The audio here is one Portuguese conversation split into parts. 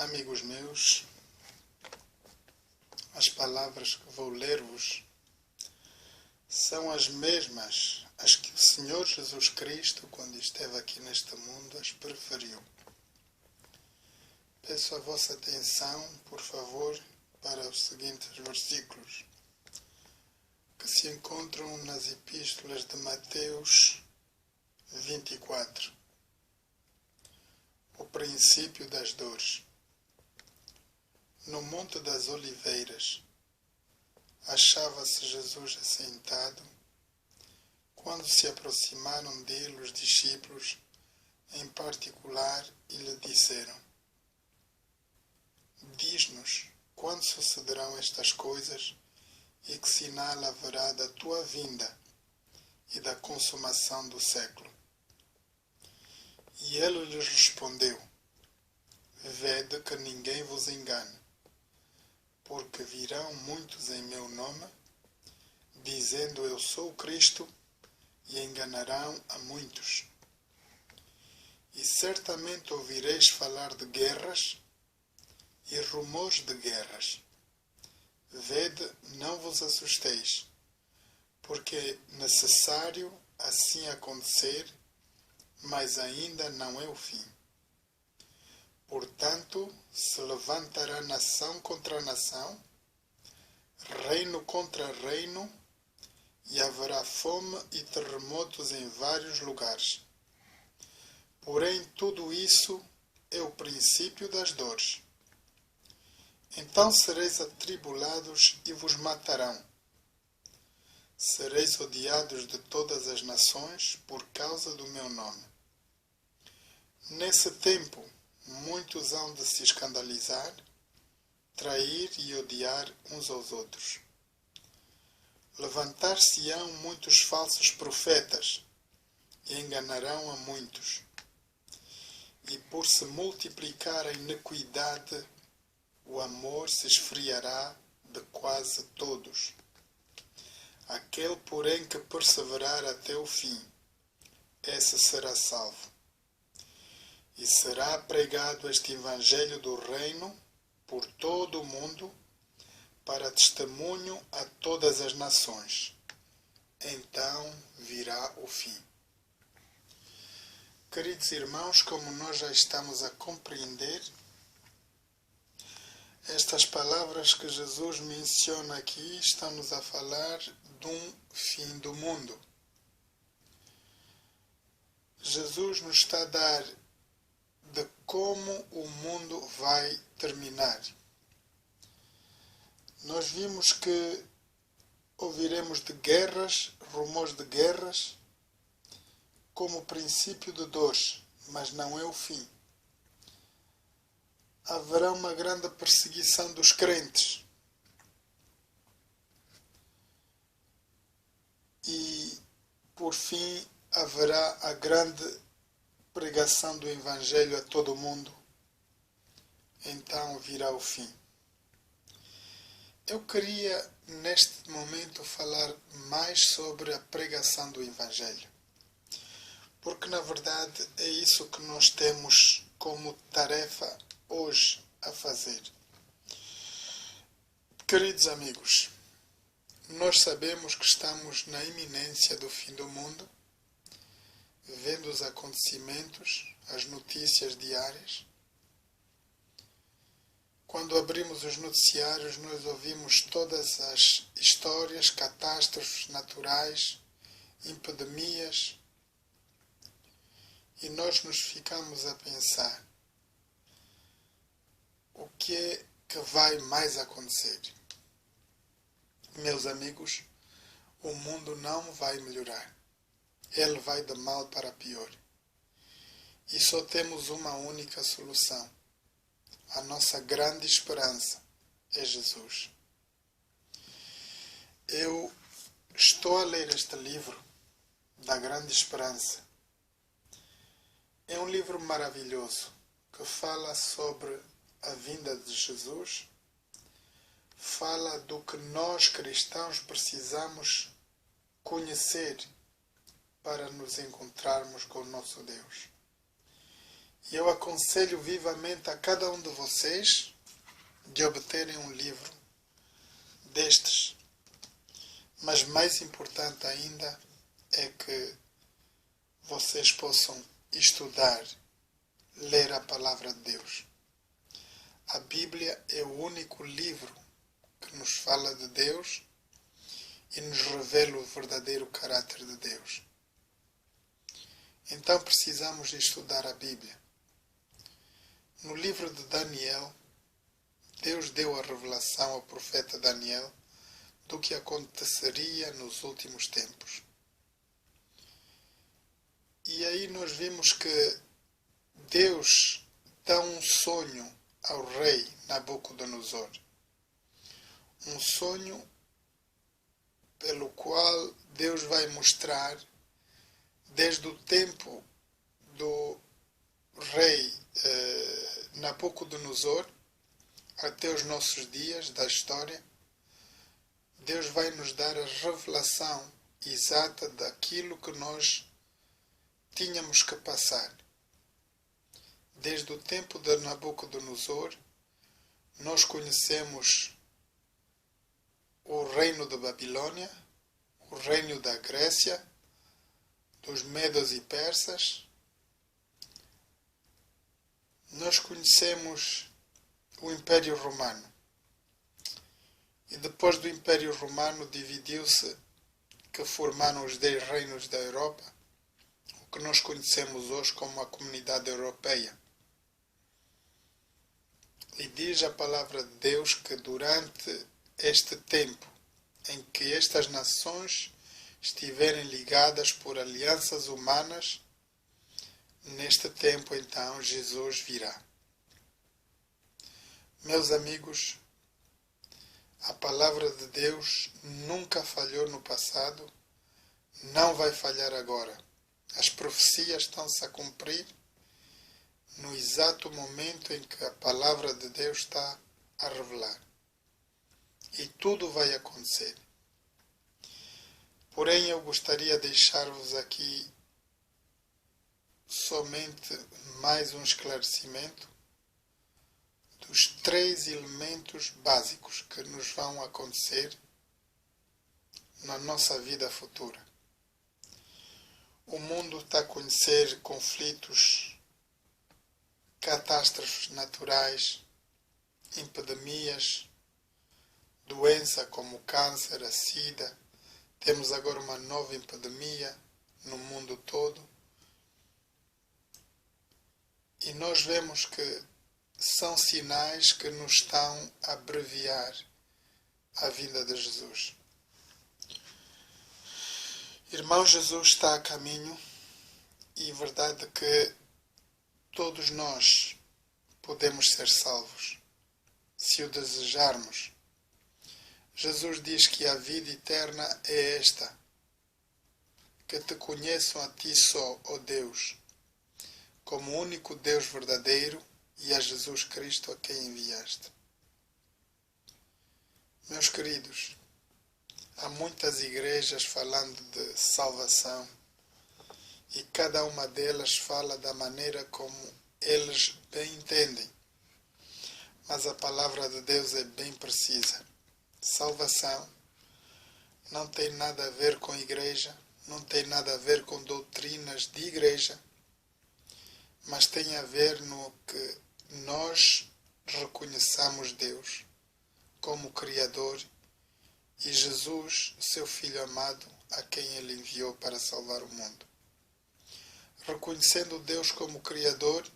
Amigos meus, as palavras que vou ler-vos são as mesmas as que o Senhor Jesus Cristo, quando esteve aqui neste mundo, as preferiu. Peço a vossa atenção, por favor, para os seguintes versículos, que se encontram nas epístolas de Mateus 24. O princípio das dores. No Monte das Oliveiras, achava-se Jesus assentado, quando se aproximaram dele os discípulos, em particular, e lhe disseram: Diz-nos, quando sucederão estas coisas, e que sinal haverá da tua vinda e da consumação do século? E ele lhes respondeu: Vede que ninguém vos engane, porque virão muitos em meu nome, dizendo eu sou o Cristo, e enganarão a muitos. E certamente ouvireis falar de guerras e rumores de guerras. Vede, não vos assusteis, porque é necessário assim acontecer, mas ainda não é o fim. Portanto, se levantará nação contra nação, reino contra reino, e haverá fome e terremotos em vários lugares. Porém, tudo isso é o princípio das dores. Então sereis atribulados e vos matarão. Sereis odiados de todas as nações por causa do meu nome. Nesse tempo, muitos hão de se escandalizar, trair e odiar uns aos outros. Levantar-se-ão muitos falsos profetas e enganarão a muitos. E por se multiplicar a iniquidade, o amor se esfriará de quase todos. Aquele, porém, que perseverar até o fim, esse será salvo. E será pregado este Evangelho do Reino por todo o mundo, para testemunho a todas as nações. Então virá o fim. Queridos irmãos, como nós já estamos a compreender, estas palavras que Jesus menciona aqui estão-nos a falar de um fim do mundo. Jesus nos está a dar de como o mundo vai terminar. Nós vimos que ouviremos de guerras, rumores de guerras, como princípio de dores, mas não é o fim. Haverá uma grande perseguição dos crentes. E, por fim, haverá a grande pregação do Evangelho a todo o mundo. Então virá o fim. Eu queria, neste momento, falar mais sobre a pregação do Evangelho. Porque, na verdade, é isso que nós temos como tarefa hoje a fazer. Queridos amigos, nós sabemos que estamos na iminência do fim do mundo, vendo os acontecimentos, as notícias diárias. Quando abrimos os noticiários, nós ouvimos todas as histórias, catástrofes naturais, epidemias, e nós nos ficamos a pensar: o que é que vai mais acontecer? Meus amigos, o mundo não vai melhorar. Ele vai de mal para pior. E só temos uma única solução. A nossa grande esperança é Jesus. Eu estou a ler este livro da Grande Esperança. É um livro maravilhoso que fala sobre a vinda de Jesus, fala do que nós cristãos precisamos conhecer para nos encontrarmos com o nosso Deus. E eu aconselho vivamente a cada um de vocês de obterem um livro destes. Mas mais importante ainda é que vocês possam estudar, ler a palavra de Deus. A Bíblia é o único livro que nos fala de Deus e nos revela o verdadeiro caráter de Deus. Então precisamos de estudar a Bíblia. No livro de Daniel, Deus deu a revelação ao profeta Daniel do que aconteceria nos últimos tempos. E aí nós vimos que Deus dá um sonho ao rei Nabucodonosor. Um sonho pelo qual Deus vai mostrar, desde o tempo do rei Nabucodonosor até os nossos dias da história, Deus vai nos dar a revelação exata daquilo que nós tínhamos que passar. Desde o tempo de Nabucodonosor, nós conhecemos o reino da Babilônia, o reino da Grécia, dos Medos e Persas. Nós conhecemos o Império Romano. E depois do Império Romano dividiu-se, que formaram os 10 reinos da Europa, o que nós conhecemos hoje como a Comunidade Europeia. E diz a palavra de Deus que durante este tempo em que estas nações estiverem ligadas por alianças humanas, neste tempo então Jesus virá. Meus amigos, a palavra de Deus nunca falhou no passado, não vai falhar agora. As profecias estão-se a cumprir no exato momento em que a palavra de Deus está a revelar. E tudo vai acontecer. Porém, eu gostaria de deixar-vos aqui somente mais um esclarecimento dos 3 elementos básicos que nos vão acontecer na nossa vida futura. O mundo está a conhecer conflitos, catástrofes naturais, epidemias, doença como o câncer, a sida. Temos agora uma nova epidemia no mundo todo. E nós vemos que são sinais que nos estão a abreviar a vinda de Jesus. Irmão, Jesus está a caminho e é verdade que todos nós podemos ser salvos, se o desejarmos. Jesus diz que a vida eterna é esta, que te conheçam a ti só, ó Deus, como único Deus verdadeiro e a Jesus Cristo a quem enviaste. Meus queridos, há muitas igrejas falando de salvação e cada uma delas fala da maneira como eles bem entendem. Mas a palavra de Deus é bem precisa. Salvação não tem nada a ver com igreja, não tem nada a ver com doutrinas de igreja, mas tem a ver no que nós reconheçamos Deus como Criador e Jesus, seu Filho amado, a quem Ele enviou para salvar o mundo. Reconhecendo Deus como Criador,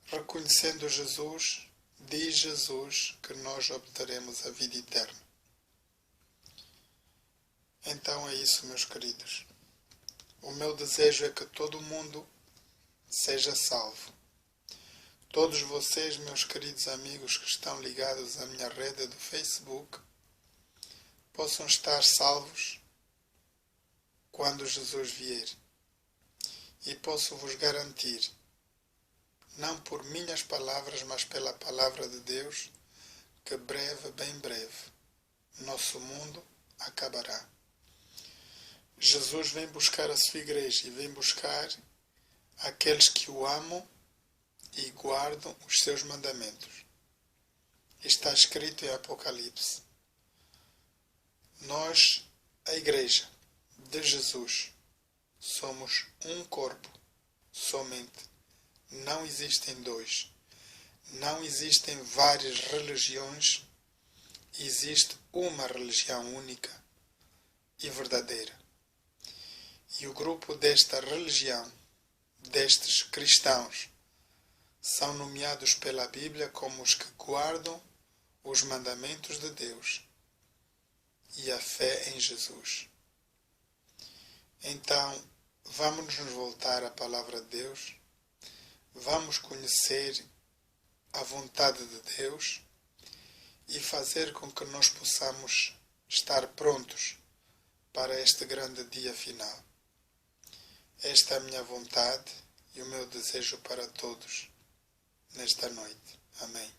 reconhecendo Jesus, diz Jesus que nós obteremos a vida eterna. Então é isso, meus queridos. O meu desejo é que todo mundo seja salvo. Todos vocês, meus queridos amigos que estão ligados à minha rede do Facebook, possam estar salvos quando Jesus vier. E posso vos garantir, não por minhas palavras, mas pela palavra de Deus, que breve, bem breve, nosso mundo acabará. Jesus vem buscar a sua igreja e vem buscar aqueles que o amam e guardam os seus mandamentos. Está escrito em Apocalipse. Nós, a Igreja de Jesus, somos um corpo somente. Não existem dois. Não existem várias religiões. Existe uma religião única e verdadeira. E o grupo desta religião, destes cristãos, são nomeados pela Bíblia como os que guardam os mandamentos de Deus e a fé em Jesus. Então, vamos nos voltar à palavra de Deus, vamos conhecer a vontade de Deus e fazer com que nós possamos estar prontos para este grande dia final. Esta é a minha vontade e o meu desejo para todos nesta noite. Amém.